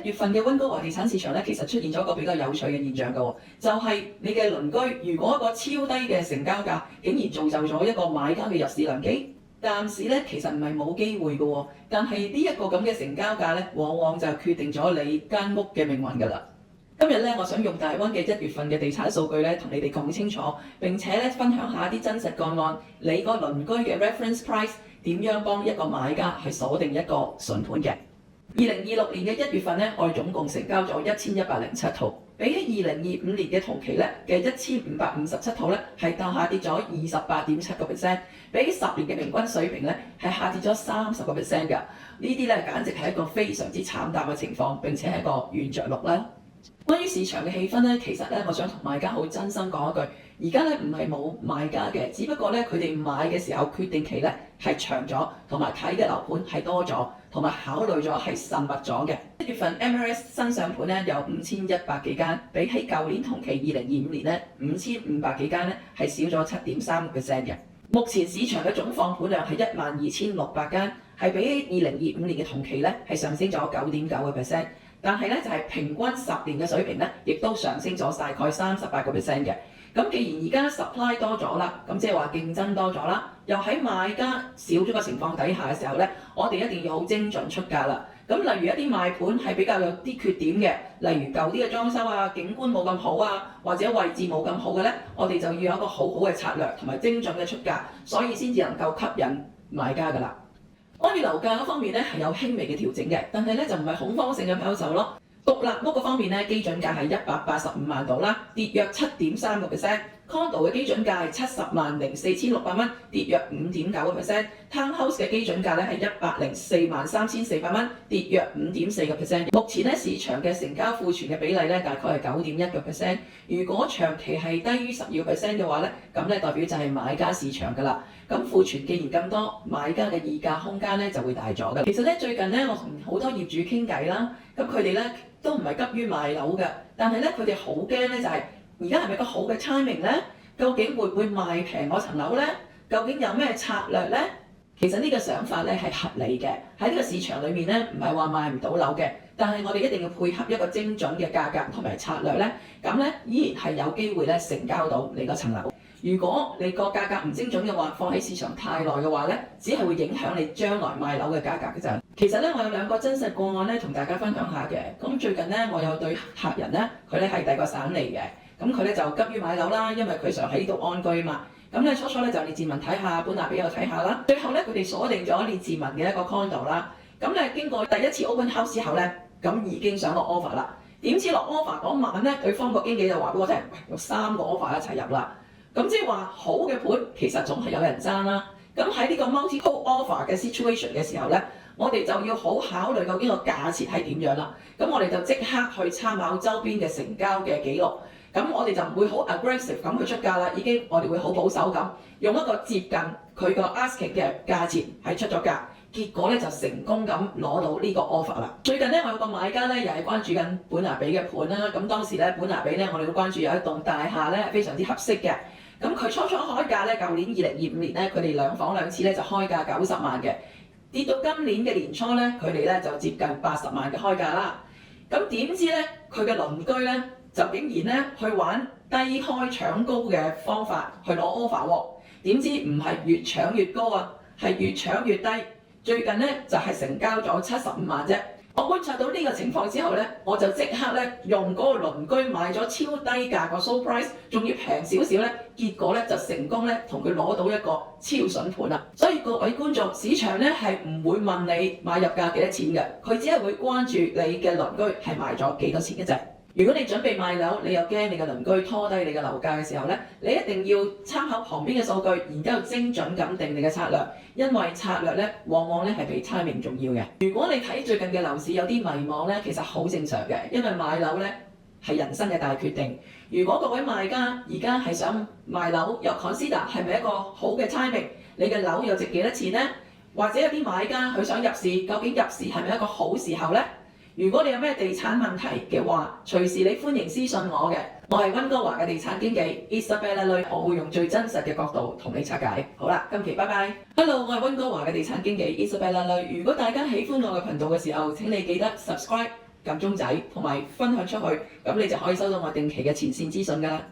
月份嘅溫哥華地產市場咧，其實出現咗一個比較有趣嘅現象嘅，就係你嘅鄰居如果一個超低嘅成交價，竟然造就咗一個買家嘅入市良機。暫時咧其實唔係冇機會嘅，但係呢一個咁嘅成交價咧，往往就決定咗你間屋嘅命運㗎啦。今日咧，我想用大溫嘅1月份嘅地產數據咧，同你哋講清楚，並且咧分享下啲真實個案，你個鄰居嘅 reference price 點樣幫一個買家係鎖定一個筍盤嘅。2026年嘅1月份咧，我哋總共成交咗1107套，比起2025年嘅同期咧嘅1557套咧，係下跌咗28.7%，比起10年嘅平均水平咧係下跌咗30%㗎。呢啲咧簡直係一個非常之慘淡嘅情況，並且係一個軟着陸啦。關於市場嘅氣氛咧，其實咧我想同買家好真心講一句，而家咧唔係冇買家嘅，只不過咧佢哋買嘅時候決定期咧係長咗，同埋睇嘅樓盤係多咗，同埋考慮咗係慎密咗嘅。1月份 MLS 新上盤咧有5100幾間，比起舊年同期2025年咧5500幾間咧係少咗7.3% 嘅。目前市場嘅總放盤量係12600間，係比起2025年嘅同期咧係上升咗9.9%。但係咧就係平均10年嘅水平咧，亦都上升咗大概38% 嘅。咁既然而家 supply 多咗啦，咁即係話競爭多咗啦，又喺買家少咗嘅情況底下嘅時候咧，我哋一定要好精準出價啦。咁例如一啲賣盤係比較有啲缺點嘅，例如舊啲嘅裝修啊、景觀冇咁好啊，或者位置冇咁好嘅咧，我哋就要有一個好好嘅策略同埋精準嘅出價，所以先至能夠吸引買家㗎啦。關於樓價嗰方面咧係有輕微嘅調整嘅，但係咧就唔係恐慌性嘅拋售咯。獨立屋嗰方面咧，基準價係185萬度啦，跌約7.3%；condo 嘅基準價係704600蚊，跌約5.9%；townhouse 嘅基準價咧係1043400蚊，跌約5.4%。目前咧市場嘅成交庫存嘅比例咧大概係9.1%。如果長期係低於12% 嘅話咧，咁咧代表就係買家市場㗎啦。咁庫存既然咁多，買家嘅議價空間咧就會大咗㗎。其實咧最近咧我同好多業主傾偈啦，咁佢哋咧都唔係急於賣樓嘅，但係咧佢哋好驚咧就係而家係咪個好嘅 timing 咧？究竟會唔會賣平嗰層樓咧？究竟有咩策略咧？其實呢個想法咧係合理嘅，喺呢個市場裏面咧唔係話賣唔到樓嘅，但係我哋一定要配合一個精準嘅價格同埋策略咧，咁咧依然係有機會咧成交到你嗰層樓。如果你個價格唔精準嘅話，放喺市場太耐嘅話咧，只係會影響你將來賣樓嘅價格嘅啫。其實咧，我有2個真實個案咧，同大家分享下嘅。咁最近咧，我有對客人咧，佢咧係第個省嚟嘅，咁佢咧就急於買樓啦，因為佢想喺呢度安居嘛。咁咧初就列治文睇下，本拿比又睇下啦。最後咧，佢哋鎖定咗列治文嘅一個 condo 啦。咁咧經過第一次 open house 之後咧，咁已經想落 offer 啦。點知落 offer 嗰晚咧，對方個經紀就話俾我聽，有3個 offer 一齊入啦。咁即係話好嘅盤其實總係有人爭啦。咁喺呢個 multiple offer 嘅 situation 嘅時候咧，我哋就要好考慮究竟個價錢係點樣啦。咁我哋就即刻去參考周邊嘅成交嘅記錄。咁我哋就唔會好 aggressive 咁去出價啦，我哋會好保守咁，用一個接近佢個 asking 嘅價錢係出咗價。結果咧就成功咁攞到呢個 offer 啦。最近咧我有個買家咧又係關注緊本拿比嘅盤啦。咁當時咧本拿比咧我哋都關注有一棟大廈咧係非常之合適嘅。咁佢初開價咧，舊年2025年咧，佢哋2房2廁咧就開價90萬嘅，跌到今年嘅年初咧，佢哋咧就接近80萬嘅開價啦。咁點知咧，佢嘅鄰居咧就竟然咧去玩低開搶高嘅方法去攞 offer 喎。點知唔係越搶越高啊，係越搶越低。最近咧就係成交咗75萬啫。我觀察到呢個情況之後咧，我就即刻咧用嗰個鄰居買咗超低價個 sold price，仲要平少少咧，結果咧就成功咧同佢攞到一個超筍盤啦。所以各位觀眾，市場咧係唔會問你買入價幾多錢嘅，佢只係會關注你嘅鄰居係賣咗幾多錢嘅啫。如果你準備賣樓，你又驚你嘅鄰居拖低你嘅樓價嘅時候咧，你一定要參考旁邊嘅數據，然之後精準咁定你嘅策略，因為策略咧往往咧係比 timing 重要嘅。如果你睇最近嘅樓市有啲迷茫咧，其實好正常嘅，因為買樓咧係人生嘅大決定。如果各位賣家而家係想賣樓，又 consider 係咪一個好嘅 timing？ 你嘅樓又值幾多錢咧？或者有啲買家佢想入市，究竟入市係咪一個好時候咧？如果你有咩地產問題嘅話，隨時你歡迎私信我嘅。我係溫哥華嘅地產經紀 Isabella Lui，我會用最真實嘅角度同你拆解。好啦，今期拜拜。Hello， 我係溫哥華嘅地產經紀 Isabella Lui。如果大家喜歡我嘅頻道嘅時候，請你記得 subscribe、撳鐘仔同埋分享出去，咁你就可以收到我定期嘅前線資訊㗎啦。